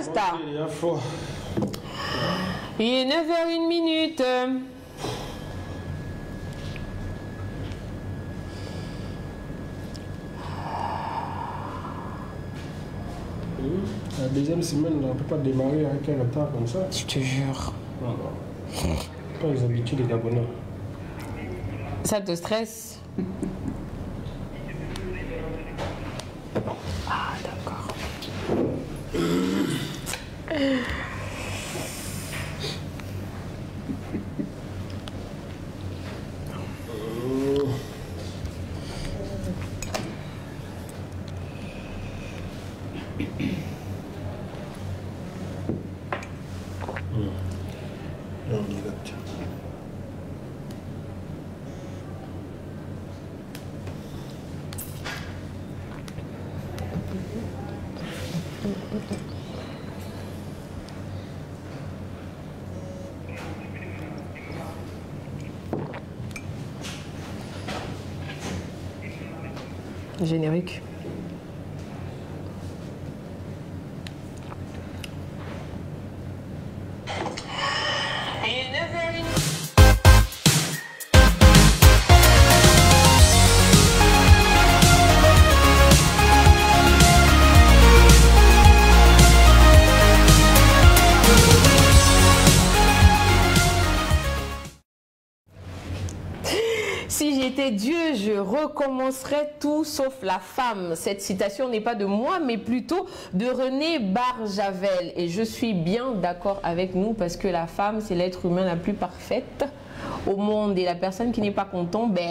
Basta. Il est 9h01. La deuxième semaine, on ne peut pas démarrer avec un retard comme ça. Je te jure. Non. Pas les habitudes des Gabonais. Ça te stresse? Ah, d'accord. Générique. Si j'étais Dieu, je recommencerais tout sauf la femme. Cette citation n'est pas de moi, mais plutôt de René Barjavel. Et je suis bien d'accord avec nous parce que la femme, c'est l'être humain la plus parfaite au monde. Et la personne qui n'est pas contente, ben,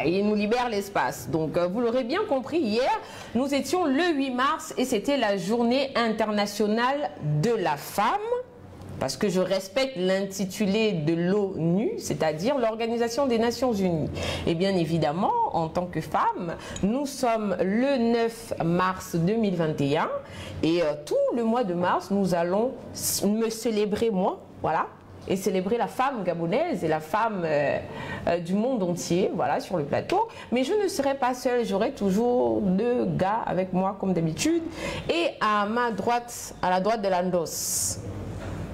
il nous libère l'espace. Donc, vous l'aurez bien compris, hier, nous étions le 8 mars et c'était la journée internationale de la femme. Parce que je respecte l'intitulé de l'ONU, c'est-à-dire l'Organisation des Nations Unies. Et bien évidemment, en tant que femme, nous sommes le 9 mars 2021 et tout le mois de mars, nous allons me célébrer moi, voilà, et célébrer la femme gabonaise et la femme du monde entier, voilà, sur le plateau. Mais je ne serai pas seule, j'aurai toujours deux gars avec moi comme d'habitude. Et à ma droite, à la droite de l'Andos,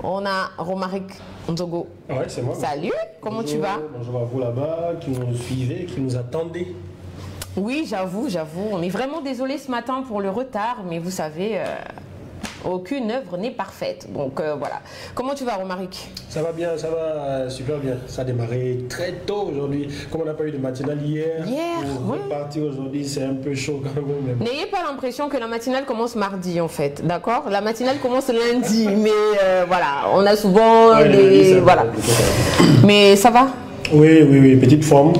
on a Romaric Nzogo. Ouais, c'est moi. Salut, comment tu vas? Bonjour à vous là-bas, qui nous suivez, qui nous attendez. Oui, j'avoue. On est vraiment désolé ce matin pour le retard, mais vous savez, aucune œuvre n'est parfaite. Donc voilà. Comment tu vas, Romaric? Ça va bien, ça va super bien. Ça a démarré très tôt aujourd'hui. Comme on n'a pas eu de matinale hier, pour repartir aujourd'hui, c'est un peu chaud quand même. N'ayez pas l'impression que la matinale commence mardi en fait, d'accord? La matinale commence lundi, mais voilà, on a souvent des... Voilà. Mais ça va? Oui, petite forme,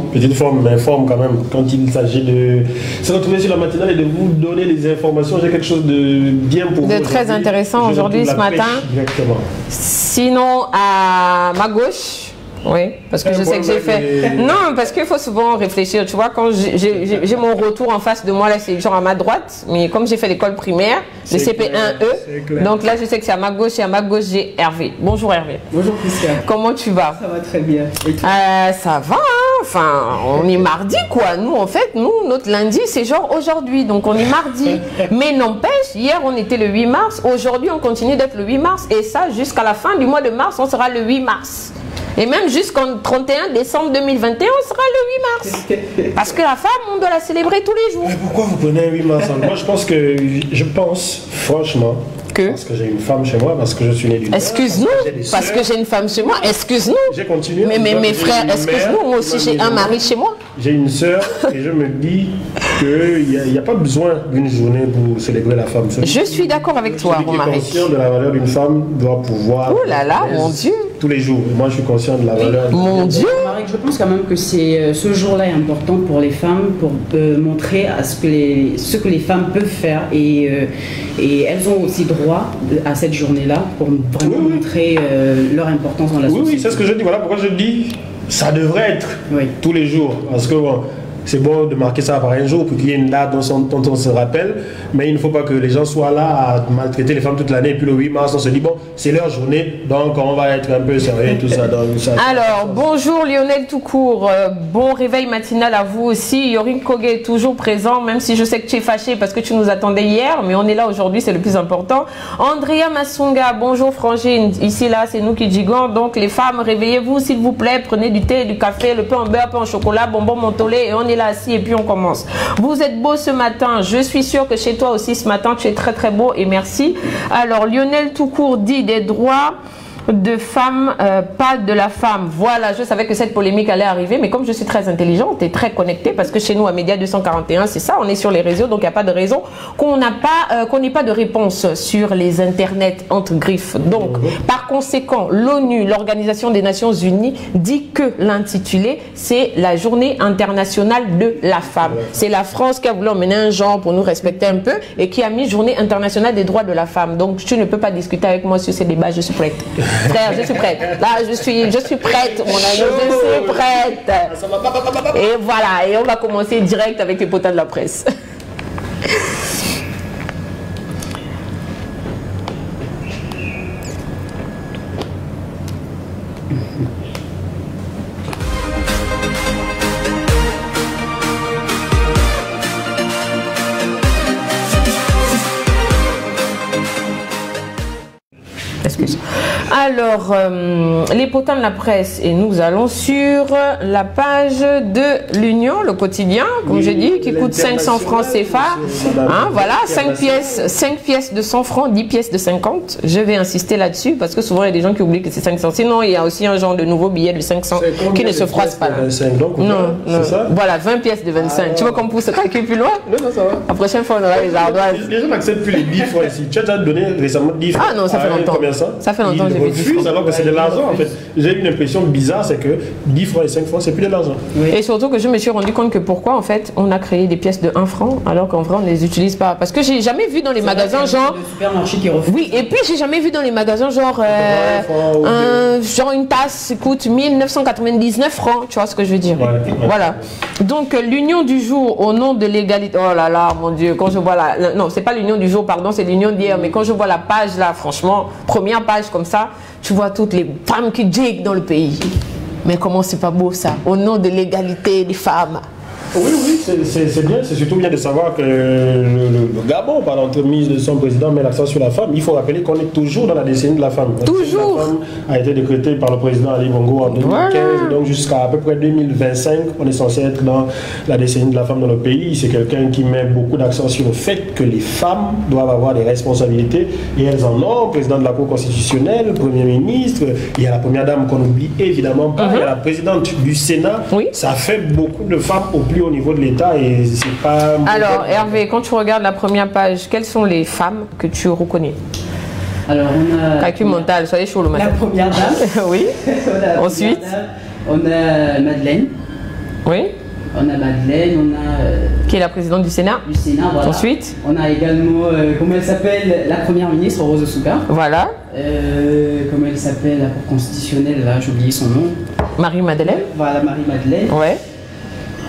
mais forme quand même. Quand il s'agit de se retrouver sur la matinale et de vous donner des informations, j'ai quelque chose de bien pour vous. De très intéressant aujourd'hui, ce matin. Exactement. Sinon, à ma gauche, oui, parce que je sais que j'ai fait... Non, parce qu'il faut souvent réfléchir, tu vois, quand j'ai mon retour en face de moi, là, c'est genre à ma droite, mais comme j'ai fait l'école primaire, le CP1E, donc là, je sais que c'est à ma gauche, et à ma gauche, j'ai Hervé. Bonjour Hervé. Bonjour Christian. Comment tu vas? Ça va très bien. Et toi? Ça va, hein? Enfin, on est mardi, quoi. Nous, en fait, notre lundi, c'est genre aujourd'hui, donc on est mardi. Mais n'empêche, hier, on était le 8 mars, aujourd'hui, on continue d'être le 8 mars, et ça, jusqu'à la fin du mois de mars, on sera le 8 mars. Et même jusqu'en 31 décembre 2021, on sera le 8 mars. Parce que la femme, on doit la célébrer tous les jours. Mais pourquoi vous prenez un 8 mars? Moi, je pense, franchement, parce que j'ai une femme chez moi, parce que je suis né d'une... Excuse-nous, parce que j'ai une femme chez moi, excuse-nous. J'ai continué. Mais mes frères, excuse-nous, moi aussi j'ai un mari chez moi. J'ai une sœur et je me dis qu'il n'y a pas besoin d'une journée pour célébrer la femme. Je suis d'accord avec toi, Romaric. Celui qui est conscient de la valeur d'une femme doit pouvoir... Oh là là, mon Dieu. Tous les jours. Moi, je suis conscient de la valeur. Mon Dieu. Romaric, je pense quand même que ce jour-là est important pour les femmes, pour montrer à ce que les femmes peuvent faire. Et elles ont aussi droit à cette journée-là pour vraiment montrer leur importance dans la société. Oui, c'est ce que je dis. Voilà pourquoi je dis ça devrait être tous les jours. Parce que bon, c'est bon de marquer ça par un jour pour qu'il y ait une date dont on se rappelle, mais il ne faut pas que les gens soient là à maltraiter les femmes toute l'année et puis le 8 mars on se dit bon c'est leur journée donc on va être un peu sérieux et tout ça. Donc, alors bonjour Lionel Toucourt, bon réveil matinal à vous aussi. Yorin Kogé est toujours présent, même si je sais que tu es fâché parce que tu nous attendais hier, mais on est là aujourd'hui, c'est le plus important. Andrea Massunga, bonjour Frangine, ici là c'est nous qui digons, donc les femmes réveillez-vous s'il vous plaît, prenez du thé, du café, le pain en beurre, pain en chocolat, bonbon mentholé et on est là assis et puis on commence. Vous êtes beau ce matin, je suis sûre que chez toi aussi ce matin tu es très très beau et merci. Alors Lionel Toucourt dit des droits de femme, pas de la femme. Voilà, je savais que cette polémique allait arriver, mais comme je suis très intelligente et très connectée, parce que chez nous à Média 241, c'est ça, on est sur les réseaux, donc il n'y a pas de raison qu'on n'ait pas de réponse sur les internets entre griffes. Donc, par conséquent, l'ONU, l'Organisation des Nations Unies, dit que l'intitulé, c'est la Journée internationale de la femme. C'est la France qui a voulu emmener un genre pour nous respecter un peu et qui a mis Journée internationale des droits de la femme. Donc, tu ne peux pas discuter avec moi sur ces débats, je suis prête. Frère, je suis prête. Là, je suis prête, mon ami, je suis prête. Et voilà, et on va commencer direct avec les potins de la presse. Alors, les potins de la presse, et nous allons sur la page de l'Union, le quotidien, comme je dis, qui coûte 500 francs CFA. Hein, voilà, 5 pièces de 100 francs, 10 pièces de 50. Je vais insister là-dessus parce que souvent il y a des gens qui oublient que c'est 500. Sinon, il y a aussi un genre de nouveau billet de 500 qui ne se froisse pas. Là. 25, donc, non, ça voilà, 20 pièces de 25. Tu veux qu'on pousse ce calcul plus loin? Non, ça va. La prochaine fois, on aura les ardoises. Les gens n'acceptent plus les 10 francs ici. Tu as déjà donné récemment 10 francs. Ah non, ça fait longtemps. Combien ça? Ça fait longtemps que j'ai vu 10 francs. Alors que c'est de l'argent en fait. J'ai une impression bizarre, c'est que 10 francs et 5 francs, c'est plus de l'argent. Oui. Et surtout que je me suis rendu compte que pourquoi en fait on a créé des pièces de 1 franc alors qu'en vrai on ne les utilise pas. Parce que j'ai jamais vu dans les magasins genre. Oui, et puis j'ai jamais vu dans les magasins genre genre une tasse coûte 1999 francs, tu vois ce que je veux dire. Ouais. Voilà. Donc l'union du jour au nom de l'égalité. Oh là là, mon Dieu, quand je vois la. Non, c'est pas l'union du jour, pardon, c'est l'union d'hier. Mais quand je vois la page là, franchement, première page comme ça, tu vois toutes les femmes qui jiguent dans le pays. Mais comment c'est pas beau ça, au nom de l'égalité des femmes. Oui, c'est bien, c'est surtout bien de savoir que le Gabon, par l'entremise de son président, met l'accent sur la femme. Il faut rappeler qu'on est toujours dans la décennie de la femme. Toujours. La femme a été décrétée par le président Ali Bongo en 2015, voilà. Et donc jusqu'à à peu près 2025, on est censé être dans la décennie de la femme dans le pays. C'est quelqu'un qui met beaucoup d'accent sur le fait que les femmes doivent avoir des responsabilités, et elles en ont. Président de la Cour constitutionnelle, Premier ministre, il y a la première dame qu'on oublie évidemment pas, il y a la présidente du Sénat. Oui. Ça fait beaucoup de femmes au plus haut niveau de l'État et c'est pas... Alors Hervé, quand tu regardes la première page, quelles sont les femmes que tu reconnais? Alors on a... Calcul mental, soyez chaud le matin. La première dame. Oui. Ensuite on a Madeleine. Oui. On a Madeleine, on a... Qui est la présidente du Sénat. Du Sénat, voilà. Ensuite on a également, comment elle s'appelle, la première ministre, Rose Souka. Voilà. Comment elle s'appelle, la Cour constitutionnelle, là, j'ai oublié son nom. Marie-Madeleine. Voilà, Marie-Madeleine. Ouais.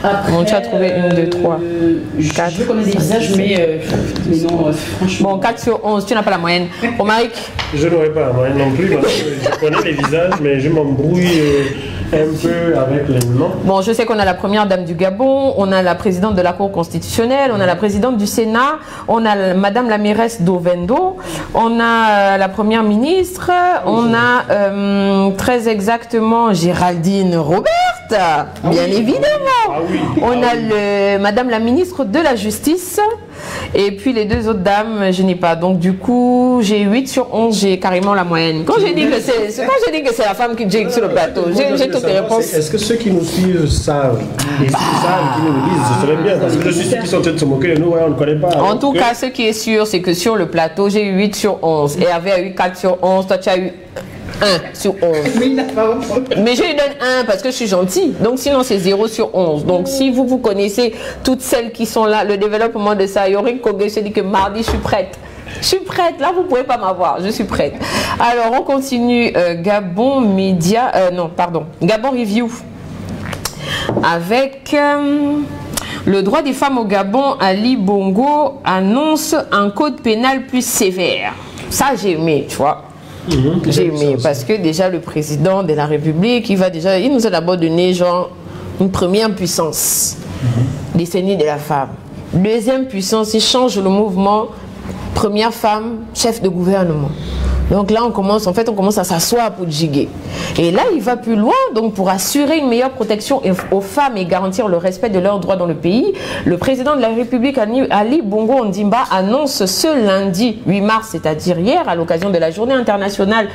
Après, bon, tu as trouvé 1, 2, 3, 4. Je connais des visages, mais non, franchement. Bon, 4 sur 11, tu n'as pas la moyenne. Romaric? Je n'aurais pas la moyenne non plus, parce que je connais les visages, mais je m'embrouille un peu avec les noms. Bon, je sais qu'on a la première dame du Gabon, on a la présidente de la Cour constitutionnelle, on a la présidente du Sénat, on a madame la mairesse d'Ovendo, on a la première ministre, on a très exactement Géraldine Robert, bien évidemment. On a madame la ministre de la Justice. Et puis les deux autres dames, je n'ai pas. Donc du coup, j'ai 8 sur 11, j'ai carrément la moyenne. Quand j'ai dit que c'est la femme qui jigue sur le plateau, j'ai toutes les réponses. Est-ce que ceux qui nous suivent savent? Et s'ils savent, qui nous le disent, ce serait bien. Parce que je suis sûr qu'ils sont en train de se moquer de nous, on ne connaît pas. En tout cas, ce qui est sûr, c'est que sur le plateau, j'ai eu 8 sur 11. Et Hervé a eu 4 sur 11, toi tu as eu 1 sur 11. Mais je lui donne 1 parce que je suis gentille. Donc sinon c'est 0 sur 11. Donc si vous connaissez toutes celles qui sont là, le développement de ça, Yorin Kogé se dit que mardi je suis prête. Je suis prête, là vous pouvez pas m'avoir, je suis prête. Alors on continue, Gabon Média, non pardon, Gabon Review. Avec Le droit des femmes au Gabon, Ali Bongo annonce un code pénal plus sévère. Ça, j'ai aimé, tu vois. J'ai aimé parce que déjà le président de la République, il nous a d'abord donné genre une première puissance, décennie de la femme. Deuxième puissance, il change le mouvement. Première femme, chef de gouvernement. Donc là, on commence à s'asseoir pour diguer. Et là, il va plus loin. Donc, pour assurer une meilleure protection aux femmes et garantir le respect de leurs droits dans le pays, le président de la République, Ali Bongo Ondimba, annonce ce lundi 8 mars, c'est-à-dire hier, à l'occasion de la Journée internationale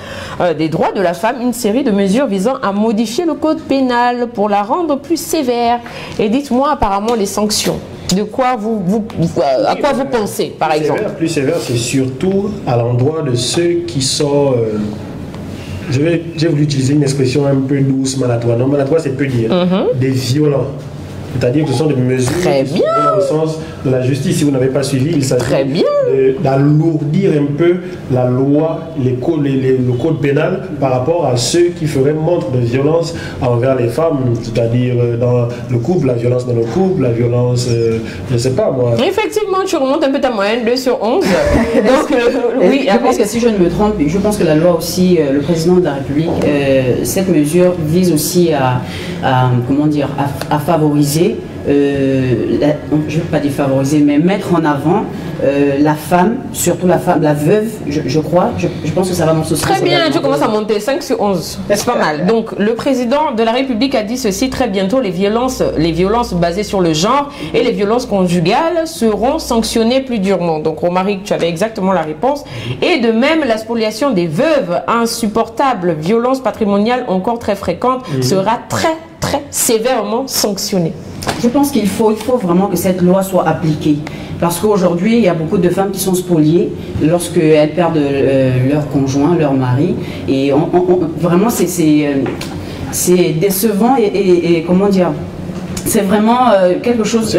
des droits de la femme, une série de mesures visant à modifier le code pénal pour la rendre plus sévère. Et dites-moi apparemment les sanctions. De quoi à quoi vous pensez, par exemple? Plus sévère, c'est surtout à l'endroit de ceux qui sont... j'ai voulu utiliser une expression un peu douce, maladroit. Non, maladroit, c'est peu dire. Des violents. C'est-à-dire que ce sont des mesures qui vont dans le sens de la justice. Si vous n'avez pas suivi, il s'agit d'alourdir un peu la loi, le code pénal par rapport à ceux qui feraient montre de violence envers les femmes, c'est-à-dire dans le couple, la violence dans le couple, la violence, je ne sais pas moi. Effectivement, tu remontes un peu ta moyenne, 2 sur 11. Donc, oui, je pense que si je ne me trompe, je pense que la loi aussi, le président de la République, cette mesure vise aussi à favoriser je ne veux pas défavoriser, mais mettre en avant la femme, surtout la femme, la veuve, je crois. Je pense que ça va dans ce sens. Très bien, tu commences à monter 5 sur 11. C'est pas mal. Donc, le président de la République a dit ceci: très bientôt, les violences basées sur le genre et les violences conjugales seront sanctionnées plus durement. Donc, Romaric, tu avais exactement la réponse. Et de même, la spoliation des veuves, insupportable, violence patrimoniale encore très fréquente, sera très sévèrement sanctionnée. Je pense qu'il faut vraiment que cette loi soit appliquée. Parce qu'aujourd'hui, il y a beaucoup de femmes qui sont spoliées lorsqu'elles perdent leur conjoint, leur mari. Et vraiment, c'est décevant et comment dire, c'est vraiment quelque chose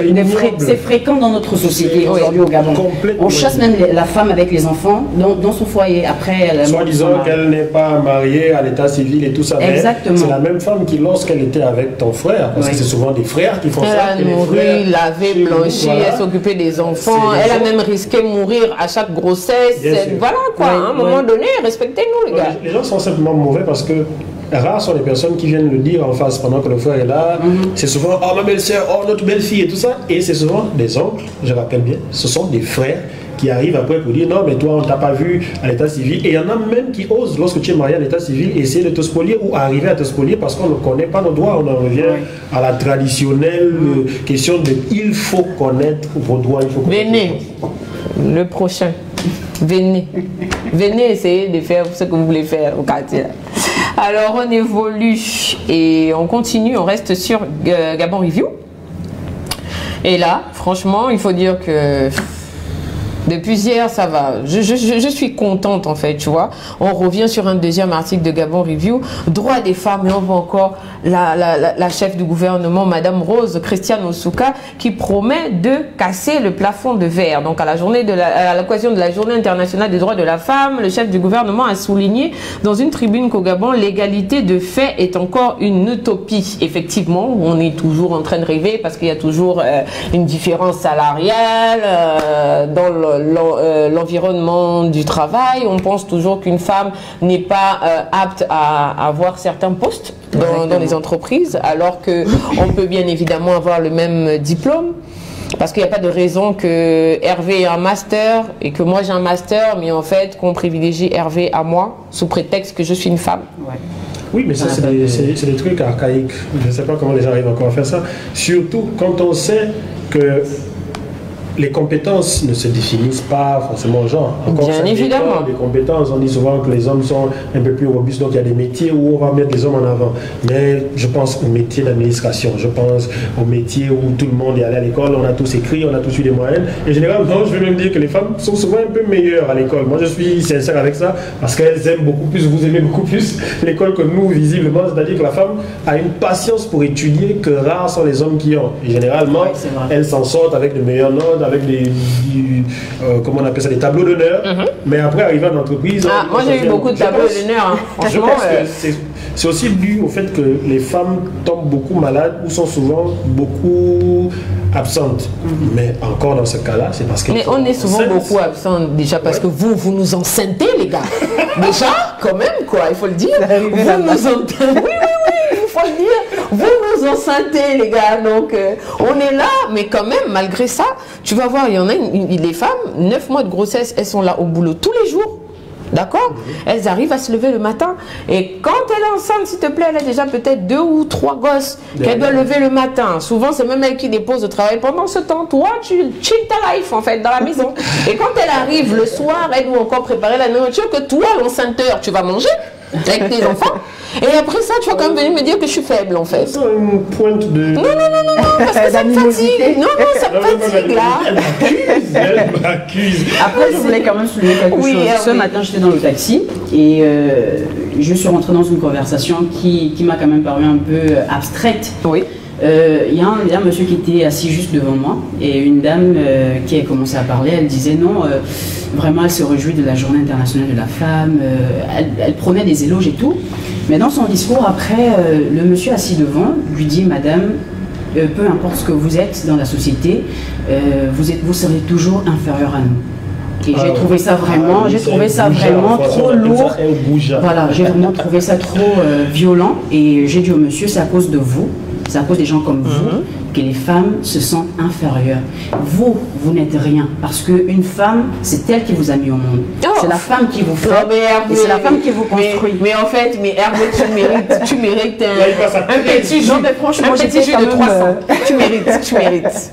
c'est fréquent dans notre société aujourd'hui au Gabon. On chasse même la femme avec les enfants dans son foyer. Après, soit disant qu'elle n'est pas mariée à l'état civil et tout ça. Exactement. C'est la même femme qui, lorsqu'elle était avec ton frère, parce que c'est souvent des frères qui font ça. Elle a nourri, lavé, blanchi, elle s'occupait des enfants. Elle a même risqué de mourir à chaque grossesse. Voilà quoi. À un moment donné, respectez-nous les gars. Les gens sont simplement mauvais parce que rares sont les personnes qui viennent le dire en face pendant que le frère est là. C'est souvent « Oh, ma belle-sœur, oh, notre belle-fille » et tout ça. Et c'est souvent des oncles, je rappelle bien, ce sont des frères qui arrivent après pour dire « Non, mais toi, on ne t'a pas vu à l'état civil. » Et il y en a même qui osent, lorsque tu es marié à l'état civil, essayer de te spolier ou arriver à te spolier parce qu'on ne connaît pas nos droits. On en revient à la traditionnelle question de « Il faut connaître vos droits. » Venez, le prochain. Venez essayer de faire ce que vous voulez faire au quartier. Alors on évolue et on continue, on reste sur Gabon Review. Et là, franchement, il faut dire que depuis hier, ça va. Je suis contente en fait, tu vois. On revient sur un deuxième article de Gabon Review. Droit des femmes, et on voit encore la chef du gouvernement, Madame Rose Christiane Osuka, qui promet de casser le plafond de verre. Donc à l'occasion de la Journée internationale des droits de la femme, le chef du gouvernement a souligné dans une tribune qu'au Gabon, l'égalité de fait est encore une utopie. Effectivement, on est toujours en train de rêver parce qu'il y a toujours une différence salariale dans l'environnement du travail. On pense toujours qu'une femme n'est pas apte à avoir certains postes dans les entreprises, alors qu'on peut bien évidemment avoir le même diplôme. Parce qu'il n'y a pas de raison que Hervé ait un master et que moi j'ai un master, mais en fait qu'on privilégie Hervé à moi sous prétexte que je suis une femme. Ouais. Oui, mais ça, c'est des trucs archaïques. Je ne sais pas comment les gens arrivent encore à faire ça. Surtout quand on sait que les compétences ne se définissent pas forcément au genre. Encore bien évidemment. Les compétences, on dit souvent que les hommes sont un peu plus robustes, donc il y a des métiers où on va mettre les hommes en avant. Mais je pense au métier d'administration, je pense au métier où tout le monde est allé à l'école, on a tous écrit, on a tous eu des moyennes. Et généralement, je vais même dire que les femmes sont souvent un peu meilleures à l'école. Moi, je suis sincère avec ça, parce qu'elles aiment beaucoup plus, vous aimez beaucoup plus l'école que nous, visiblement. C'est-à-dire que la femme a une patience pour étudier que rares sont les hommes qui ont. Et généralement, elles s'en sortent avec de meilleures notes, avec comment on appelle ça, des tableaux d'honneur. Mais après, arriver en entreprise... moi, j'ai eu beaucoup de tableaux d'honneur. Je pense que c'est aussi dû au fait que les femmes tombent beaucoup malades ou sont souvent beaucoup absente. Mais encore dans ce cas-là, c'est parce que... Mais on est souvent beaucoup absents déjà parce que vous nous enceintez, les gars. Déjà, quand même, quoi, il faut le dire. Vous nous enceintez. Oui, il faut le dire. Vous nous enceintez, les gars. Donc, on est là, mais quand même, malgré ça, tu vas voir, il y en a les femmes, 9 mois de grossesse, elles sont là au boulot tous les jours. D'accord? Elles arrivent à se lever le matin. Et quand elle est enceinte, s'il te plaît, elle a déjà peut-être 2 ou 3 gosses qu'elle doit lever le matin. Souvent, c'est même elle qui dépose au travail. Pendant ce temps, toi, tu chill ta life, en fait, dans la maison. Et quand elle arrive le soir, elle doit encore préparer la nourriture que toi, l'enceinteur, tu vas manger avec tes enfants. Et après ça, tu vas quand même venir me dire que je suis faible, en fait. C'est une pointe de... Non, parce que ça me fatigue. Non, ça me fatigue, là. Elle m'accuse. Après, je voulais quand même souligner quelque chose. Ce matin, j'étais dans le taxi et je suis rentrée dans une conversation qui m'a quand même paru un peu abstraite. Oui. Il y a un monsieur qui était assis juste devant moi et une dame qui a commencé à parler, elle disait non, vraiment elle se réjouit de la journée internationale de la femme, elle prenait des éloges et tout, mais dans son discours après, le monsieur assis devant lui dit madame, peu importe ce que vous êtes dans la société, vous serez toujours inférieur à nous. Et j'ai trouvé ça vraiment, trop lourd. Voilà, j'ai vraiment trouvé ça trop violent et j'ai dit au monsieur, c'est à cause de vous. C'est à cause des gens comme vous que les femmes se sentent inférieures. Vous n'êtes rien. Parce qu'une femme, c'est elle qui vous a mis au monde. C'est la femme qui vous fait. Et c'est la femme qui vous construit. Mais en fait, Hervé, tu mérites un petit jus. Non, mais franchement, un petit jus de 300. Tu mérites.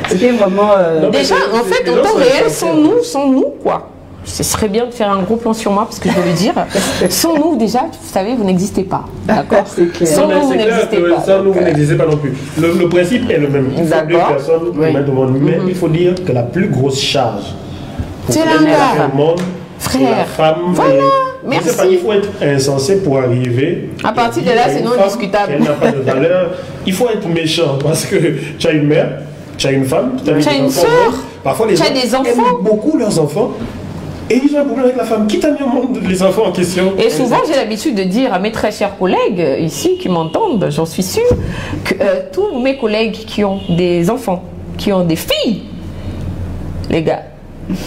C'était vraiment... Déjà, en fait, en temps réel, sans nous, quoi. Ce serait bien de faire un gros plan sur moi parce que je veux le dire. Sans nous, déjà, vous savez, vous n'existez pas. D'accord? Sans nous, vous n'existez pas. Sans nous, vous n'existez pas non plus. Le principe est le même. Il faut 2 personnes pour mettre au monde. Mais il faut dire que la plus grosse charge pour faire le monde, c'est la femme. Voilà, merci. Je sais pas, il faut être insensé pour arriver. À partir de là, c'est non discutable. Elle n'a pas de valeur. Il faut être méchant parce que tu as une mère, tu as une femme, tu as une soeur. Parfois, les gens aiment beaucoup leurs enfants. Et ils ont un problème avec la femme. Qui t'a mis au monde les enfants en question? Et souvent, j'ai l'habitude de dire à mes très chers collègues ici qui m'entendent, j'en suis sûre, que tous mes collègues qui ont des enfants, qui ont des filles, les gars,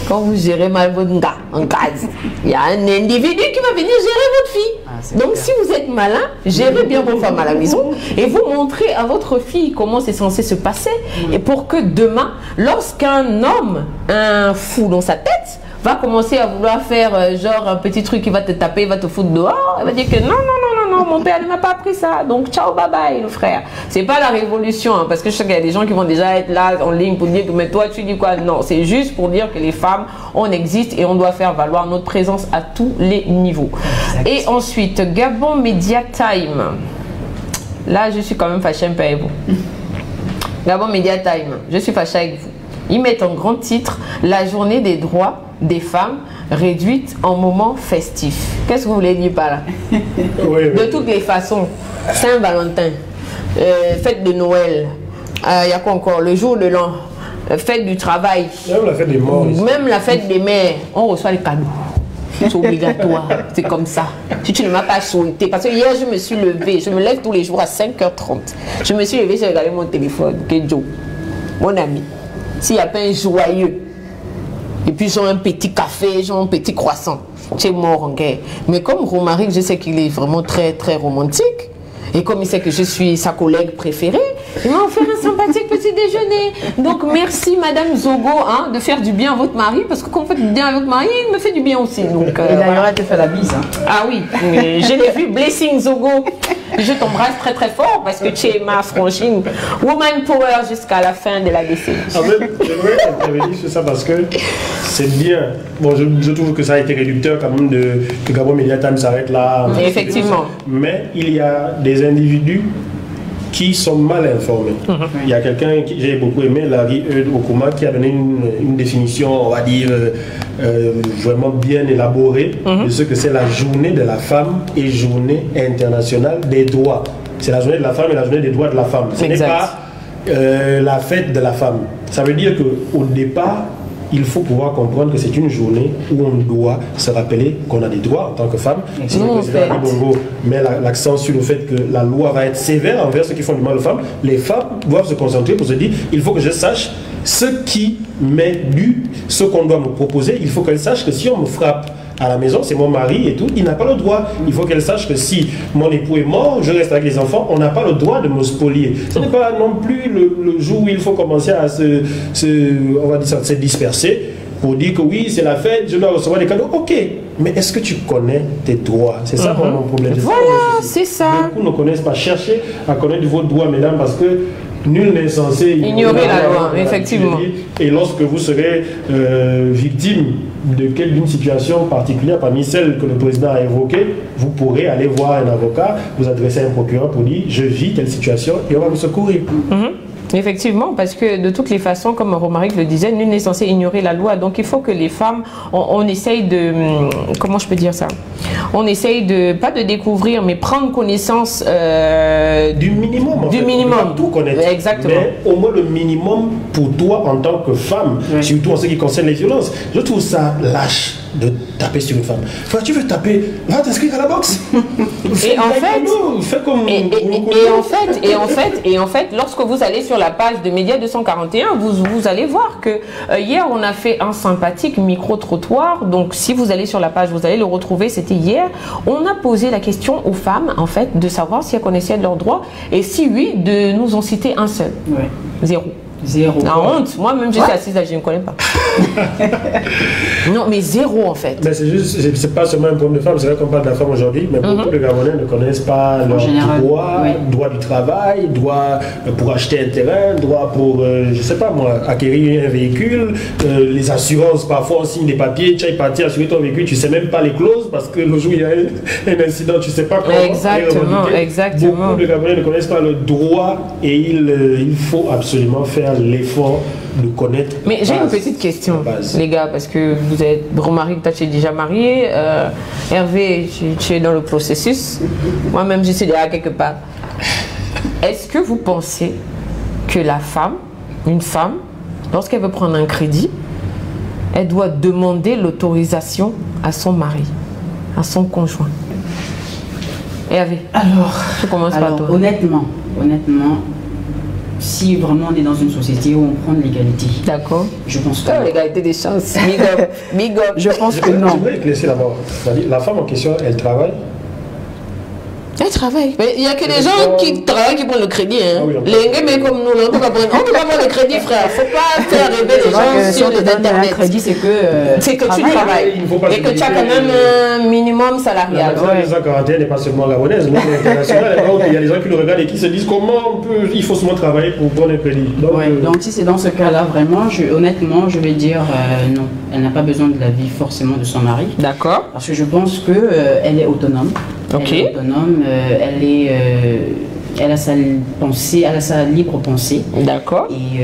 quand vous gérez mal votre gars en case, il y a un individu qui va venir gérer votre fille. Donc, si vous êtes malin, gérez bien vos femmes à la maison et vous montrez à votre fille comment c'est censé se passer. Et pour que demain, lorsqu'un homme, un fou dans sa tête, va commencer à vouloir faire genre un petit truc qui va te taper, va te foutre dehors, elle va dire que non, mon père ne m'a pas appris ça, donc ciao, bye bye, le frère. C'est pas la révolution, hein, parce que je sais qu'il y a des gens qui vont déjà être là en ligne pour dire que mais toi tu dis quoi? Non, c'est juste pour dire que les femmes, on existe et on doit faire valoir notre présence à tous les niveaux. Exact. Et ensuite, Gabon Media Time. Là, je suis quand même fâchée un peu avec vous. Gabon Media Time, je suis fâchée avec vous. Ils mettent en grand titre la journée des droits des femmes réduite en moment festif. Qu'est-ce que vous voulez dire par là? De toutes les façons, Saint-Valentin, fête de Noël, il y a quoi encore? Le jour de l'an, fête du travail. Même la fête des morts. Même la fête des mères, on reçoit les cadeaux. C'est obligatoire, c'est comme ça. Si tu ne m'as pas souhaité, parce que hier je me suis levée, je me lève tous les jours à 5h30. Je me suis levée, j'ai regardé mon téléphone, Joe, mon ami. S'il n'y a pas un joyeux, et puis genre un petit café, genre un petit croissant, tu es mort en guerre. Mais comme Romaric, je sais qu'il est vraiment très très romantique, et comme il sait que je suis sa collègue préférée, il m'a offert un sympathique petit déjeuner. Donc merci Madame Zogo hein, de faire du bien à votre mari, parce que quand vous faites du bien à votre mari, il me fait du bien aussi. Donc, et d'ailleurs, elle te fait la bise. Hein. Ah oui, je l'ai vu, Blessing Zogo. Je t'embrasse très très fort parce que tu es ma frangine. Woman Power jusqu'à la fin de la décennie. En fait, j'aimerais intervenir sur ça parce que c'est bien. Bon, je trouve que ça a été réducteur quand même de Gabon Media Time s'arrête là. Effectivement. Mais il y a des individus qui sont mal informés. Il y a quelqu'un que j'ai beaucoup aimé, Larry Okuma, qui a donné une définition, on va dire, vraiment bien élaborée de ce que c'est la journée de la femme et journée internationale des droits. C'est la journée de la femme et la journée des droits de la femme. Ce n'est pas la fête de la femme. Ça veut dire qu'au départ, il faut pouvoir comprendre que c'est une journée où on doit se rappeler qu'on a des droits en tant que femme. Si le président Ali Bongo met l'accent sur le fait que la loi va être sévère envers ceux qui font du mal aux femmes, les femmes doivent se concentrer pour se dire, il faut que je sache ce qui m'est dû, ce qu'on doit me proposer. Il faut qu'elle sache que si on me frappe à la maison, c'est mon mari et tout, il n'a pas le droit. Il faut qu'elle sache que si mon époux est mort, je reste avec les enfants, on n'a pas le droit de me spolier. Ce n'est pas non plus le jour où il faut commencer à on va dire ça, se disperser pour dire que oui, c'est la fête, je dois recevoir des cadeaux. Ok, mais est-ce que tu connais tes droits? C'est ça mon problème. Voilà, c'est ça. Beaucoup ne connaissent pas. Cherchez à connaître vos droits, mesdames, parce que nul n'est censé ignorer la loi, effectivement. Et lorsque vous serez victime d'une situation particulière parmi celles que le président a évoquées, vous pourrez aller voir un avocat, vous adresser à un procureur pour dire je vis telle situation et on va vous secourir. Effectivement, parce que de toutes les façons, comme Romaric le disait, nul n'est censé ignorer la loi. Donc il faut que les femmes, on essaye de, comment je peux dire ça, on essaye de, pas de découvrir, mais prendre connaissance du minimum. Du minimum. On ne va pas tout connaître. Exactement. Mais au moins le minimum pour toi en tant que femme, surtout en ce qui concerne les violences. Je trouve ça lâche de taper sur une femme. Enfin, tu veux taper, va t'inscrire à la boxe. Et en fait, lorsque vous allez sur la page de Média 241, vous allez voir que hier on a fait un sympathique micro-trottoir. Donc si vous allez sur la page, vous allez le retrouver. C'était hier. On a posé la question aux femmes, en fait, de savoir si elles connaissaient leurs droits et si oui, de nous en citer un seul. Zéro. La honte. Moi-même, je suis assise là, je ne connais pas. Non, mais zéro en fait. Mais c'est juste, c'est pas seulement un problème de femmes, c'est vrai qu'on parle de la femme aujourd'hui, mais beaucoup de Gabonais ne connaissent pas leurs droits, droit du travail, droit pour acheter un terrain, droit pour, je sais pas moi, acquérir un véhicule, les assurances, parfois on signe des papiers, tu es parti assurer ton véhicule, tu sais même pas les clauses parce que le jour où il y a un incident, tu sais pas comment. Exactement. Beaucoup de Gabonais ne connaissent pas le droit et il faut absolument faire l'effort de connaître. Mais j'ai une petite question, les gars, parce que vous êtes Romaric, tu es déjà marié, Hervé, tu es dans le processus, moi-même je suis déjà quelque part. Est-ce que vous pensez que une femme, lorsqu'elle veut prendre un crédit, elle doit demander l'autorisation à son mari, à son conjoint? Hervé, je commence par toi. Honnêtement, si vraiment on est dans une société où on prend de l'égalité. D'accord. Je pense que l'égalité des chances. Big up. Je pense que non. Je voudrais éclaircir d'abord. La femme en question, elle travaille. Elle travaille. Mais il n'y a que des gens qui travaillent qui prennent le crédit. Hein. Les gars, mais comme nous, on ne peut pas prendre le crédit, frère. Il ne faut pas faire rêver les gens sur les internet. Le crédit, c'est que tu travailles. Et que tu as quand même un minimum salarial. La 241 n'est pas seulement gabonaise, mais internationale. Il y a des gens qui le regardent et qui se disent comment il faut seulement travailler pour prendre un crédit. Donc si c'est dans ce cas-là, vraiment, honnêtement, je vais dire non. Elle n'a pas besoin de l'avis forcément de son mari. D'accord. Parce que je pense qu'elle est autonome. Ok. Elle est autonome, elle a sa pensée, elle a sa libre pensée. D'accord. Et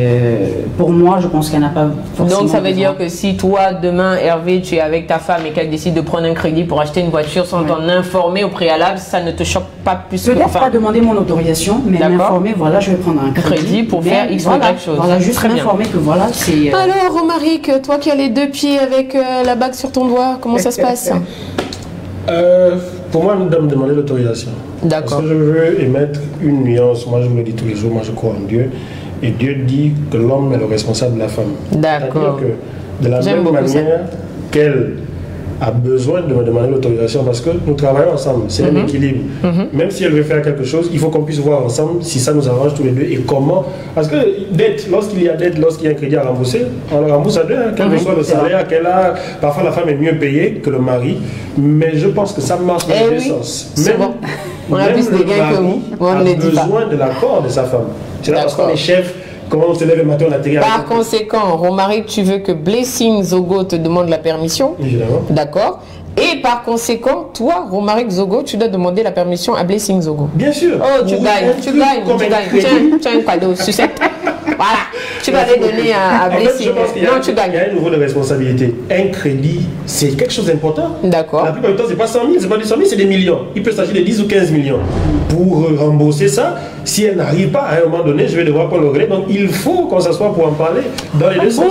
pour moi, je pense qu'elle n'a pas forcément. Donc ça veut dire que si toi, demain, Hervé, tu es avec ta femme et qu'elle décide de prendre un crédit pour acheter une voiture sans t'en informer au préalable, ça ne te choque pas plus que ça. Peut-être pas demander mon autorisation, mais m'informer, voilà, je vais prendre un crédit pour faire X ou Y chose. Voilà, juste m'informer que voilà, c'est... Alors, Romaric, toi qui as les deux pieds avec la bague sur ton doigt, comment ça se passe? Pour moi, elle me demander l'autorisation. D'accord. Parce que je veux émettre une nuance. Moi, je vous le dis tous les jours, moi, je crois en Dieu. Et Dieu dit que l'homme est le responsable de la femme. D'accord. C'est-à-dire que de la même manière qu'elle a besoin de me demander l'autorisation, parce que nous travaillons ensemble, c'est un équilibre. Même si elle veut faire quelque chose, il faut qu'on puisse voir ensemble si ça nous arrange tous les deux et comment. Parce que lorsqu'il y a un crédit à rembourser, on le rembourse à deux, quel que soit le salaire qu'elle a. Parfois la femme est mieux payée que le mari, mais je pense que ça marche dans les deux sens. Même, bon. On a plus de gains que vous, on ne dit pas. Besoin de l'accord de sa femme. C'est là parce qu'on est chef. Comment on se lève le matin, on a télé. Par conséquent, Romaric, tu veux que Blessing Zogo te demande la permission? Évidemment. D'accord. Et par conséquent, toi, Romaric Zogo, tu dois demander la permission à Blessing Zogo. Bien sûr. Oh, tu gagnes. Tiens un cadeau, sucette. Voilà, tu vas les donner à blesser. Je pense qu'il y a un niveau de responsabilité. Un crédit, c'est quelque chose d'important. D'accord. La plupart du temps, c'est pas 100 000, c'est pas 200 000, c'est des millions. Il peut s'agir de 10 ou 15 millions. Pour rembourser ça, si elle n'arrive pas à un moment donné, je vais devoir prendre le relais. Donc il faut qu'on s'assoie pour en parler dans les deux sens.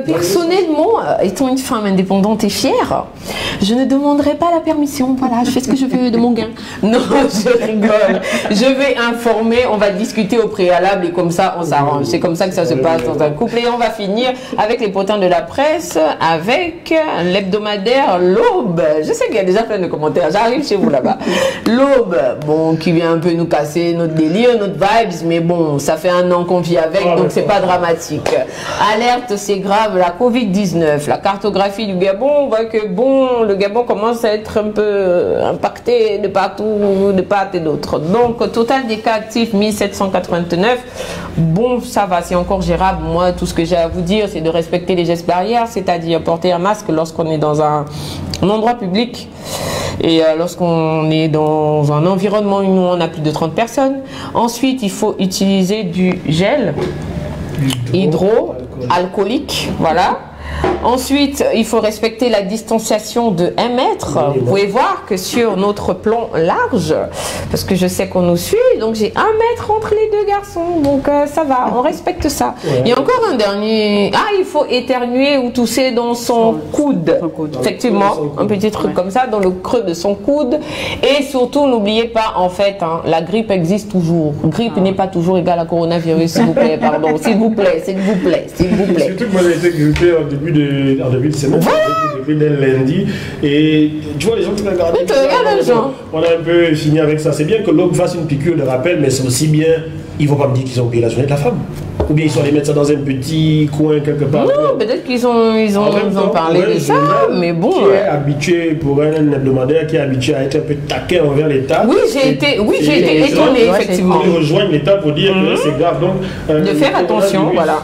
Personnellement, étant une femme indépendante et fière, je ne demanderai pas la permission. Voilà, je fais ce que je veux de mon gain. Non, je rigole. Je vais informer, on va discuter au préalable et comme ça, on s'arrange. C'est comme ça que ça se passe dans un couple. Et on va finir avec les potins de la presse, avec l'hebdomadaire L'Aube. Je sais qu'il y a déjà plein de commentaires. J'arrive chez vous là-bas. L'Aube, bon, qui vient un peu nous casser notre délire, notre vibes, mais bon, ça fait un an qu'on vit avec, donc c'est pas dramatique. Alerte, c'est grave, la Covid-19, la cartographie du Gabon, on voit que bon, le Gabon commence à être un peu impacté de partout, de part et d'autre. Donc, total des cas actifs, 1789. Bon, ça va, c'est encore gérable. Moi, tout ce que j'ai à vous dire, c'est de respecter les gestes barrières, c'est-à-dire porter un masque lorsqu'on est dans un endroit public et lorsqu'on est dans un environnement où on a plus de 30 personnes. Ensuite, il faut utiliser du gel hydroalcoolique, voilà. Ensuite, il faut respecter la distanciation de 1 mètre. Vous pouvez voir que sur notre plan large, parce que je sais qu'on nous suit, donc j'ai 1 mètre entre les deux garçons. Donc ça va, on respecte ça. Ouais. Il y a encore un dernier. Ah, il faut éternuer ou tousser dans son coude. Effectivement, un petit truc comme ça, dans le creux de son coude. Et surtout, n'oubliez pas, en fait, hein, la grippe existe toujours. Grippe n'est pas toujours égale à coronavirus, s'il vous plaît, pardon. S'il vous plaît, s'il vous plaît, s'il vous plaît. Surtout que moi, j'ai été grippé en début de semaine, depuis dès lundi, et tu vois les gens qui me regardent, on a un peu fini avec ça. C'est bien que l'homme fasse une piqûre de rappel, mais c'est aussi bien, ils ne vont pas me dire qu'ils ont payé la journée de la femme, ou bien ils sont allés mettre ça dans un petit coin quelque part. Non, peut-être qu'ils ont parlé de ça, mais bon. Qui est habitué, pour un hebdomadaire qui est habitué à être un peu taquin envers l'État. Oui, j'ai été étonné, effectivement. Ils rejoignent l'État pour dire que c'est grave. Donc, de faire attention, voilà.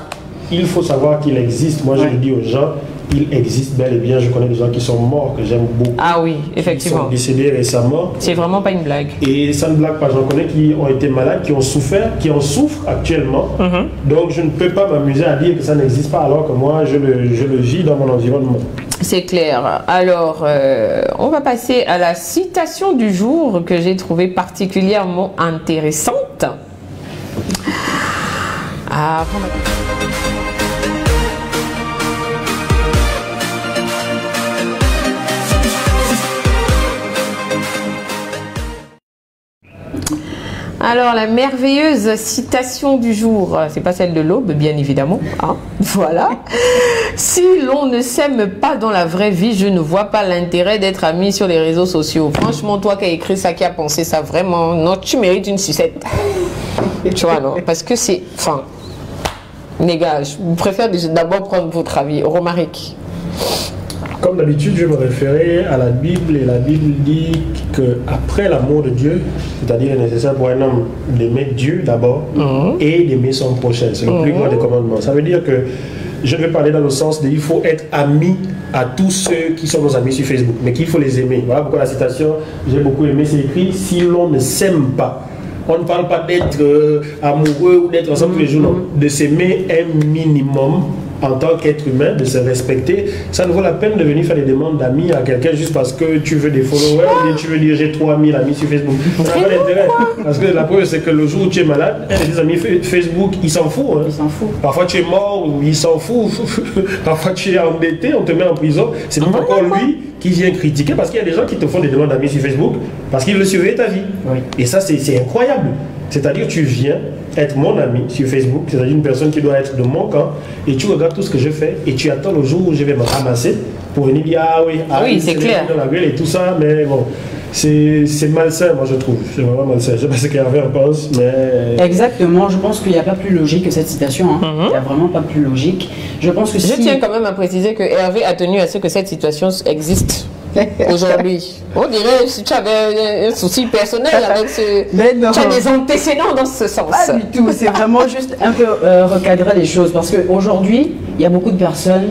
Il faut savoir qu'il existe. Moi, je le dis aux gens, il existe bel et bien. Je connais des gens qui sont morts, que j'aime beaucoup. Ah oui, effectivement. Qui sont décédés récemment. C'est vraiment pas une blague. Et ça ne blague pas. J'en connais qui ont été malades, qui ont souffert, qui en souffrent actuellement. Donc, je ne peux pas m'amuser à dire que ça n'existe pas, alors que moi, je le vis dans mon environnement. C'est clair. Alors, on va passer à la citation du jour que j'ai trouvée particulièrement intéressante. Alors, la merveilleuse citation du jour, c'est pas celle de l'Aube, bien évidemment. Hein, voilà. Si l'on ne s'aime pas dans la vraie vie, je ne vois pas l'intérêt d'être ami sur les réseaux sociaux. Franchement, toi qui as écrit ça, qui a pensé ça, vraiment, non, tu mérites une sucette. Tu vois, non? Parce que c'est... Enfin, les gars, je préfère d'abord prendre votre avis. Romaric. Comme d'habitude, je vais me référer à la Bible, et la Bible dit qu'après l'amour de Dieu, c'est-à-dire nécessaire pour un homme d'aimer Dieu d'abord et d'aimer son prochain. C'est le plus grand des commandements. Ça veut dire que je vais parler dans le sens de il faut être ami à tous ceux qui sont nos amis sur Facebook, mais qu'il faut les aimer. Voilà pourquoi la citation, j'ai beaucoup aimé, c'est écrit « Si l'on ne s'aime pas ». On ne parle pas d'être amoureux ou d'être ensemble tous les jours, non. De s'aimer un minimum en tant qu'être humain, de se respecter. Ça ne vaut la peine de venir faire des demandes d'amis à quelqu'un juste parce que tu veux des followers ou tu veux dire j'ai 3000 amis sur Facebook. Ça n'a pas d'intérêt. Parce que la preuve, c'est que le jour où tu es malade, des amis Facebook, ils s'en foutent. Hein. Ils s'en foutent. Parfois tu es mort, ils s'en foutent. Parfois tu es endetté, on te met en prison. C'est même encore lui qui vient critiquer, parce qu'il y a des gens qui te font des demandes d'amis sur Facebook parce qu'ils veulent surveiller ta vie. Oui. Et ça, c'est incroyable. C'est-à-dire tu viens être mon ami sur Facebook, c'est-à-dire une personne qui doit être de mon camp, et tu regardes tout ce que je fais et tu attends le jour où je vais me ramasser pour venir dire ah oui, c'est clair dans la gueule et tout ça, mais bon, c'est malsain, moi je trouve, c'est vraiment malsain. Je sais pas ce qu'Hervé en pense, mais... Exactement, je pense qu'il n'y a pas plus logique que cette citation, hein. Il n'y a vraiment pas plus logique. Je pense que je tiens quand même à préciser que Hervé a tenu à ce que cette situation existe aujourd'hui. On dirait si tu avais un souci personnel avec ce... Tu as des antécédents dans ce sens. Pas du tout, c'est vraiment juste un peu recadrer les choses, parce qu'aujourd'hui, il y a beaucoup de personnes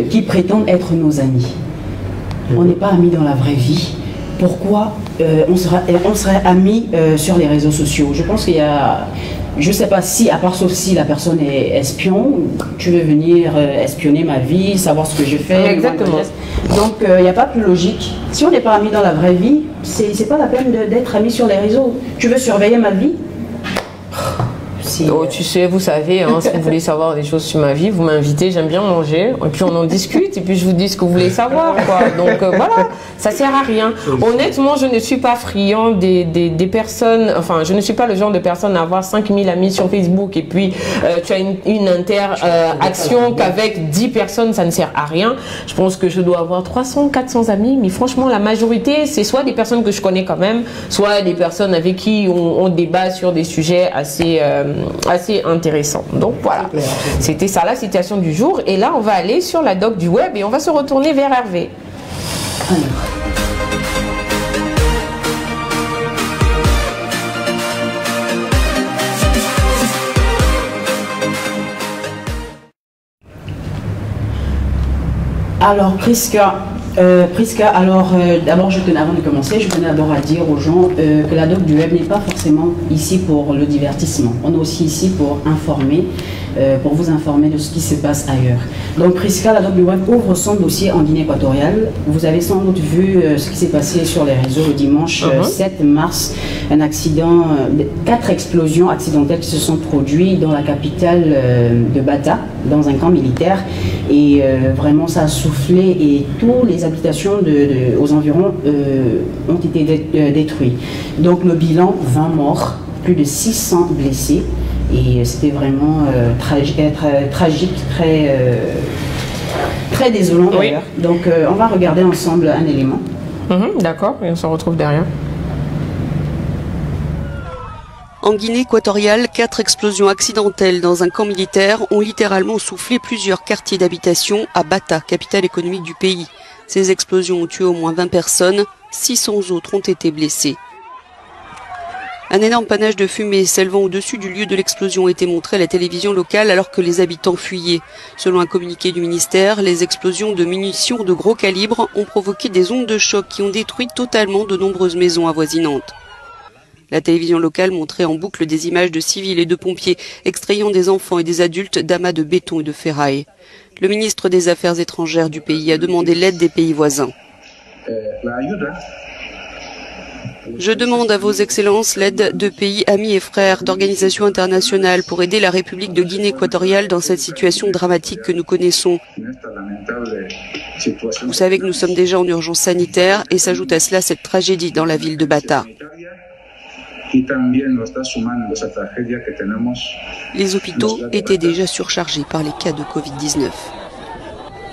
qui prétendent être nos amis. On n'est pas amis dans la vraie vie. Pourquoi on serait amis sur les réseaux sociaux? Je pense qu'il y a Je ne sais pas si, à part sauf si la personne est espion, tu veux venir espionner ma vie, savoir ce que je fais. Exactement. Donc, il n'y a pas plus logique. Si on n'est pas amis dans la vraie vie, c'est pas la peine d'être amis sur les réseaux. Tu veux surveiller ma vie? Oh, tu sais, vous savez, hein, si vous voulez savoir des choses sur ma vie, vous m'invitez, j'aime bien manger, et puis on en discute, et puis je vous dis ce que vous voulez savoir, quoi. Donc voilà, ça sert à rien. Honnêtement, je ne suis pas friand des personnes, enfin, je ne suis pas le genre de personne à avoir 5000 amis sur Facebook, et puis tu as une interaction qu'avec 10 personnes, ça ne sert à rien. Je pense que je dois avoir 300, 400 amis, mais franchement, la majorité, c'est soit des personnes que je connais quand même, soit des personnes avec qui on débat sur des sujets assez intéressant. Donc voilà, c'était ça la citation du jour. Et là, on va aller sur la doc du web et on va se retourner vers Hervé. Alors, Priska, d'abord, avant de commencer, je tenais d'abord à dire aux gens que la doc du web n'est pas forcément ici pour le divertissement. On est aussi ici pour informer, pour vous informer de ce qui se passe ailleurs. Donc, Priska, la doc du web ouvre son dossier en Guinée équatoriale. Vous avez sans doute vu ce qui s'est passé sur les réseaux le dimanche 7 mars. Un accident, 4 explosions accidentelles qui se sont produites dans la capitale de Bata, dans un camp militaire. Et vraiment, ça a soufflé et toutes les habitations aux environs ont été détruites. Donc le bilan, 20 morts, plus de 600 blessés. Et c'était vraiment tragique, très désolant d'ailleurs. Donc on va regarder ensemble un élément. D'accord, et on se retrouve derrière. En Guinée équatoriale, 4 explosions accidentelles dans un camp militaire ont littéralement soufflé plusieurs quartiers d'habitation à Bata, capitale économique du pays. Ces explosions ont tué au moins 20 personnes, 600 autres ont été blessées. Un énorme panache de fumée s'élevant au-dessus du lieu de l'explosion a été montré à la télévision locale alors que les habitants fuyaient. Selon un communiqué du ministère, les explosions de munitions de gros calibre ont provoqué des ondes de choc qui ont détruit totalement de nombreuses maisons avoisinantes. La télévision locale montrait en boucle des images de civils et de pompiers extrayant des enfants et des adultes d'amas de béton et de ferraille. Le ministre des Affaires étrangères du pays a demandé l'aide des pays voisins. Je demande à vos excellences l'aide de pays amis et frères, d'organisations internationales pour aider la République de Guinée équatoriale dans cette situation dramatique que nous connaissons. Vous savez que nous sommes déjà en urgence sanitaire et s'ajoute à cela cette tragédie dans la ville de Bata. Les hôpitaux étaient déjà surchargés par les cas de Covid-19.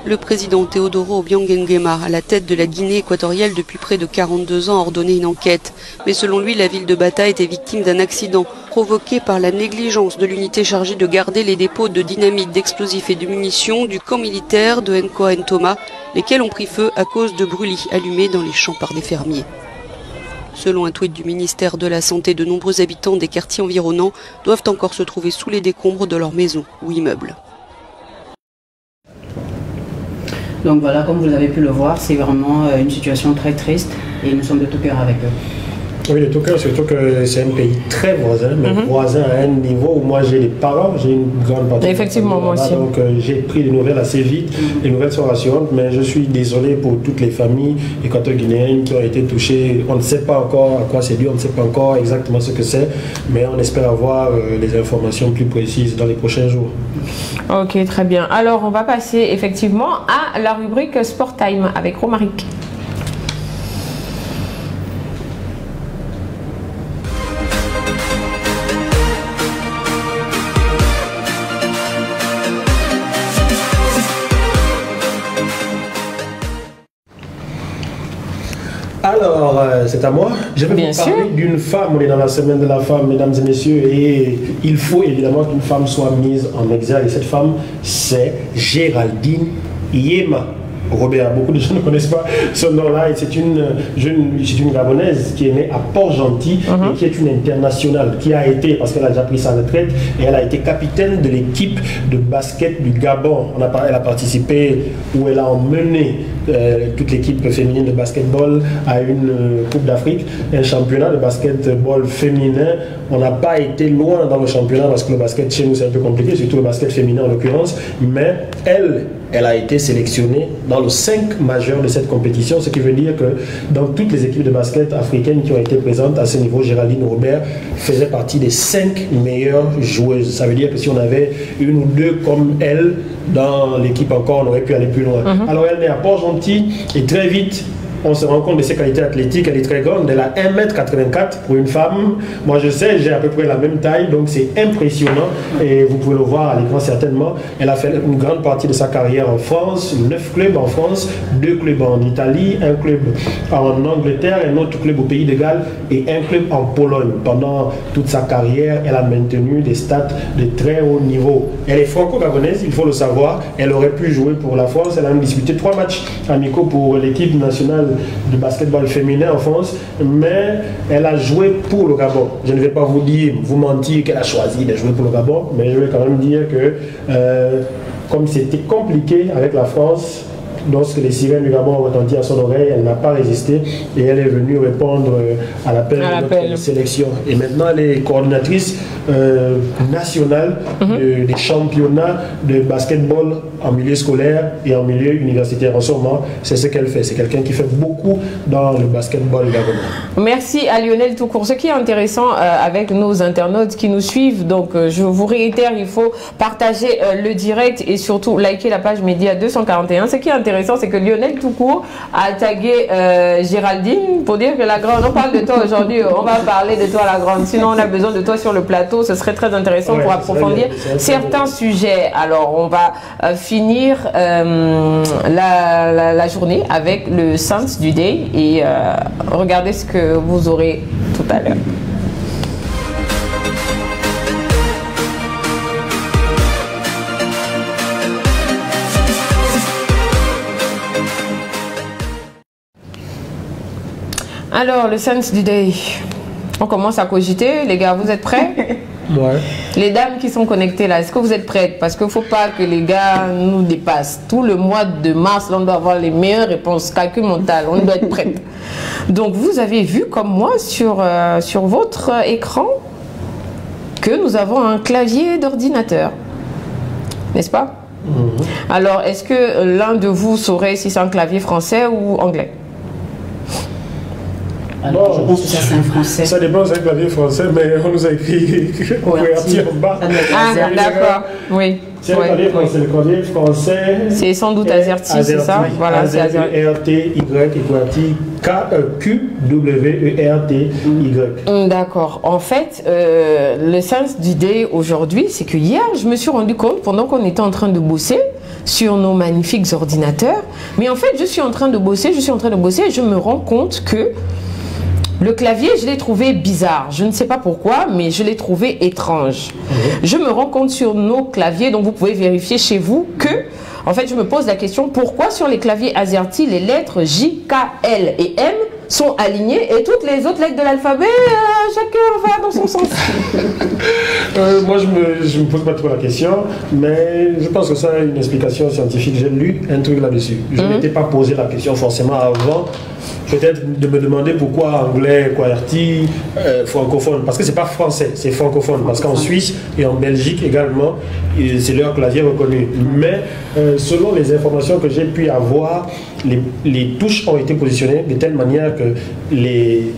Le président Teodoro Obiang Nguema, à la tête de la Guinée équatoriale depuis près de 42 ans, a ordonné une enquête. Mais selon lui, la ville de Bata était victime d'un accident provoqué par la négligence de l'unité chargée de garder les dépôts de dynamite, d'explosifs et de munitions du camp militaire de Nkoa Ntoma, lesquels ont pris feu à cause de brûlis allumés dans les champs par des fermiers. Selon un tweet du ministère de la Santé, de nombreux habitants des quartiers environnants doivent encore se trouver sous les décombres de leurs maisons ou immeubles. Donc voilà, comme vous avez pu le voir, c'est vraiment une situation très triste et nous sommes de tout cœur avec eux. Oui, de tout cœur, surtout que c'est un pays très voisin, mais voisin à un niveau où moi j'ai des parents, j'ai une grande partie. Effectivement, moi aussi. Donc j'ai pris les nouvelles assez vite, les nouvelles sont rassurantes, mais je suis désolé pour toutes les familles équato-guinéennes qui ont été touchées. On ne sait pas encore à quoi c'est dû, on ne sait pas encore exactement ce que c'est, mais on espère avoir les informations plus précises dans les prochains jours. Ok, très bien. Alors on va passer effectivement à la rubrique Sport Time avec Romaric. Alors, c'est à moi. Je vais vous parler d'une femme. On est dans la semaine de la femme, mesdames et messieurs, et il faut évidemment qu'une femme soit mise en exergue. Et cette femme, c'est Géraldine Yema. Robert. Beaucoup de gens ne connaissent pas ce nom-là. Et c'est une Gabonaise qui est née à Port-Gentil et qui est une internationale, qui a été, parce qu'elle a déjà pris sa retraite, et elle a été capitaine de l'équipe de basket du Gabon. Elle a participé, ou elle a emmené toute l'équipe féminine de basketball à une Coupe d'Afrique, un championnat de basketball féminin. On n'a pas été loin dans le championnat parce que le basket chez nous c'est un peu compliqué, surtout le basket féminin en l'occurrence, mais elle a été sélectionnée dans le 5 majeur de cette compétition, ce qui veut dire que dans toutes les équipes de basket africaines qui ont été présentes à ce niveau, Géraldine Robert faisait partie des 5 meilleures joueuses. Ça veut dire que si on avait une ou deux comme elle dans l'équipe encore, on aurait pu aller plus loin. Alors elle est à Port-Gentil et très vite, on se rend compte de ses qualités athlétiques. Elle est très grande, elle a 1m84 pour une femme. Moi je sais, j'ai à peu près la même taille, donc c'est impressionnant et vous pouvez le voir à l'écran certainement. Elle a fait une grande partie de sa carrière en France, 9 clubs en France, 2 clubs en Italie, un club en Angleterre, un autre club au Pays de Galles et un club en Pologne. Pendant toute sa carrière, elle a maintenu des stats de très haut niveau. Elle est franco-gabonaise, il faut le savoir. Elle aurait pu jouer pour la France, elle a même disputé 3 matchs amicaux pour l'équipe nationale de basketball féminin en France, mais elle a joué pour le Gabon. Je ne vais pas vous mentir qu'elle a choisi de jouer pour le Gabon, mais je vais quand même dire que comme c'était compliqué avec la France, lorsque les sirènes du Gabon ont retenti à son oreille, elle n'a pas résisté et elle est venue répondre à l'appel de notre sélection. Et maintenant, elle est coordinatrice nationale des championnats de basketball en milieu scolaire et en milieu universitaire. En ce moment, c'est ce qu'elle fait. C'est quelqu'un qui fait beaucoup dans le basketball gabonais. Merci à Lionel Toucourt. Ce qui est intéressant avec nos internautes qui nous suivent, donc je vous réitère, il faut partager le direct et surtout liker la page Média 241. Ce qui est intéressant, c'est que Lionel Toucourt a tagué Géraldine pour dire que la grande, on parle de toi aujourd'hui, on va parler de toi la grande, sinon on a besoin de toi sur le plateau, ce serait très intéressant pour approfondir certains sujets. Alors on va finir la journée avec le Sense du Day et regardez ce que vous aurez tout à l'heure. Alors, le Sense du Day, on commence à cogiter. Les gars, vous êtes prêts? Ouais. Les dames qui sont connectées là, est-ce que vous êtes prêtes? Parce qu'il ne faut pas que les gars nous dépassent. Tout le mois de mars, là, on doit avoir les meilleures réponses. Calcul mental, on doit être prête. Donc, vous avez vu, comme moi, sur votre écran, que nous avons un clavier d'ordinateur. N'est-ce pas? Alors, est-ce que l'un de vous saurait si c'est un clavier français ou anglais? Alors, je pense que ça c'est un français. Ça dépend, c'est un clavier français, mais on nous a écrit QWERTY en bas. Ah, d'accord, oui. C'est un clavier français. Le clavier français. C'est sans doute AZERTY, c'est ça? Voilà, c'est AZERTY, QWERTY, KEQWERTY. D'accord. En fait, le sens du day aujourd'hui, c'est que hier, je me suis rendu compte, pendant qu'on était en train de bosser sur nos magnifiques ordinateurs, mais en fait, je suis en train de bosser, et je me rends compte que le clavier, je l'ai trouvé bizarre. Je ne sais pas pourquoi, mais je l'ai trouvé étrange. Je me rends compte sur nos claviers, donc vous pouvez vérifier chez vous que, en fait, je me pose la question, pourquoi sur les claviers AZERTY, les lettres J, K, L et M sont alignées et toutes les autres lettres de l'alphabet, chacun va dans son sens. Moi, je me pose pas trop la question, mais je pense que ça a une explication scientifique. J'ai lu un truc là-dessus. Je ne m'étais pas posé la question forcément avant. Peut-être de me demander pourquoi anglais, QWERTY, francophone. Parce que c'est pas français, c'est francophone. Parce qu'en Suisse et en Belgique également, c'est leur clavier reconnu. Mais selon les informations que j'ai pu avoir, les touches ont été positionnées de telle manière que les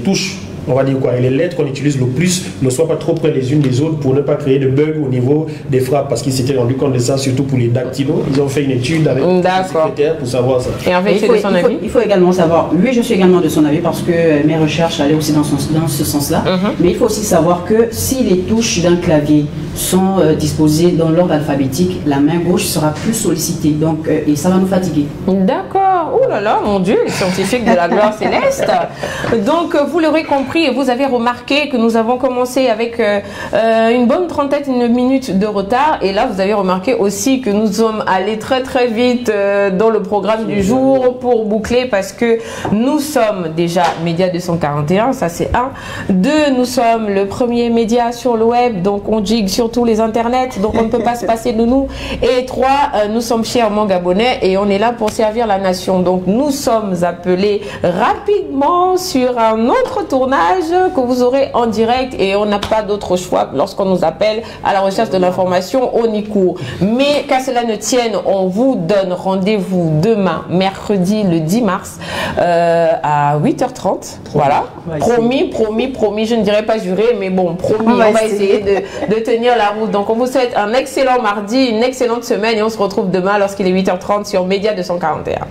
touches, on va dire quoi, et les lettres qu'on utilise le plus ne soient pas trop près les unes des autres pour ne pas créer de bugs au niveau des frappes, parce qu'ils s'étaient rendu compte de ça, surtout pour les dactylos. Ils ont fait une étude avec les secrétaires pour savoir ça. Et en fait, c'est de son avis. Il faut également savoir, oui, je suis également de son avis parce que mes recherches allaient aussi dans ce sens-là, mais il faut aussi savoir que si les touches d'un clavier sont disposées dans l'ordre alphabétique, la main gauche sera plus sollicitée, donc, et ça va nous fatiguer. D'accord. Oh là là, mon Dieu, les scientifiques de la gloire céleste. Donc, vous l'aurez compris et vous avez remarqué que nous avons commencé avec une bonne trentaine de minutes de retard. Et là, vous avez remarqué aussi que nous sommes allés très très vite dans le programme du jour pour boucler parce que nous sommes déjà Média 241, ça c'est un. Deux, nous sommes le premier média sur le web, donc on gigue sur tous les internets, donc on ne peut pas se passer de nous. Et trois, nous sommes chèrement gabonais et on est là pour servir la nation. Donc nous sommes appelés rapidement sur un autre tournage que vous aurez en direct et on n'a pas d'autre choix lorsqu'on nous appelle à la recherche de l'information, on y court. Mais qu'à cela ne tienne, on vous donne rendez-vous demain, mercredi le 10 mars à 8h30. Voilà. Promis, je ne dirais pas juré, mais bon, promis, on va essayer de tenir la route. Donc on vous souhaite un excellent mardi, une excellente semaine et on se retrouve demain lorsqu'il est 8h30 sur Média 241.